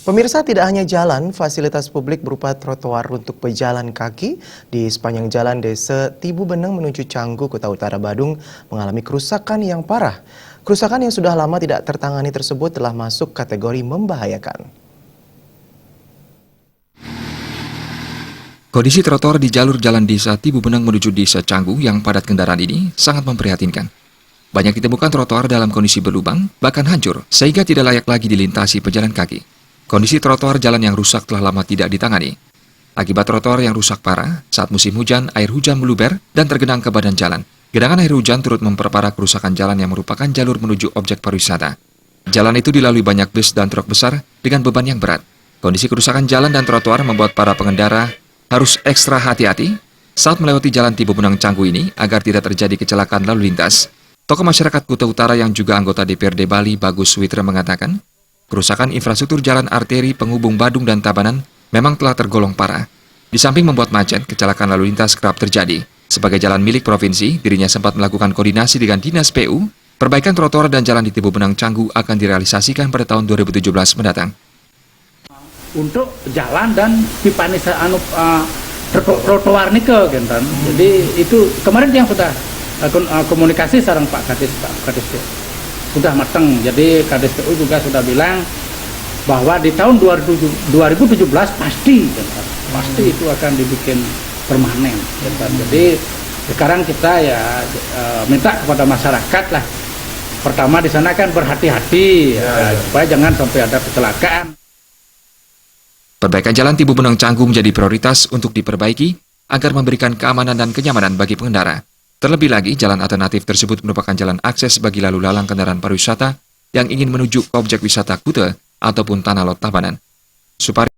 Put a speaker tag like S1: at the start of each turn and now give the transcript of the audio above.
S1: Pemirsa, tidak hanya jalan, fasilitas publik berupa trotoar untuk pejalan kaki di sepanjang jalan Desa Tibu Beneng menuju Canggu, Kuta Utara, Badung mengalami kerusakan yang parah. Kerusakan yang sudah lama tidak tertangani tersebut telah masuk kategori membahayakan.
S2: Kondisi trotoar di jalur jalan Desa Tibu Beneng menuju Desa Canggu yang padat kendaraan ini sangat memprihatinkan. Banyak ditemukan trotoar dalam kondisi berlubang, bahkan hancur, sehingga tidak layak lagi dilintasi pejalan kaki. Kondisi trotoar jalan yang rusak telah lama tidak ditangani. Akibat trotoar yang rusak parah, saat musim hujan, air hujan meluber dan tergenang ke badan jalan. Genangan air hujan turut memperparah kerusakan jalan yang merupakan jalur menuju objek pariwisata. Jalan itu dilalui banyak bus dan truk besar dengan beban yang berat. Kondisi kerusakan jalan dan trotoar membuat para pengendara harus ekstra hati-hati saat melewati jalan Tibu Beneng Canggu ini agar tidak terjadi kecelakaan lalu lintas. Tokoh masyarakat Kuta Utara yang juga anggota DPRD Bali, Bagus Witra, mengatakan, kerusakan infrastruktur jalan arteri penghubung Badung dan Tabanan memang telah tergolong parah. Di samping membuat macet, kecelakaan lalu lintas kerap terjadi. Sebagai jalan milik provinsi, dirinya sempat melakukan koordinasi dengan Dinas PU, perbaikan trotoar dan jalan di Tibu Beneng Canggu akan direalisasikan pada tahun 2017 mendatang.
S3: Untuk jalan dan pipanisa trotoar nike gitu. Jadi itu kemarin yang sudah komunikasi sareng Pak Kadis sudah matang. Jadi Kadis PU juga sudah bilang bahwa di tahun 2017 pasti itu akan dibikin permanen. Jadi sekarang kita ya minta kepada masyarakat lah. Pertama di sana kan berhati-hati supaya jangan sampai ada kecelakaan.
S2: Perbaikan jalan Tibu Beneng Canggu menjadi prioritas untuk diperbaiki agar memberikan keamanan dan kenyamanan bagi pengendara. Terlebih lagi, jalan alternatif tersebut merupakan jalan akses bagi lalu lalang kendaraan pariwisata yang ingin menuju ke objek wisata Kuta ataupun Tanah Lot Tabanan.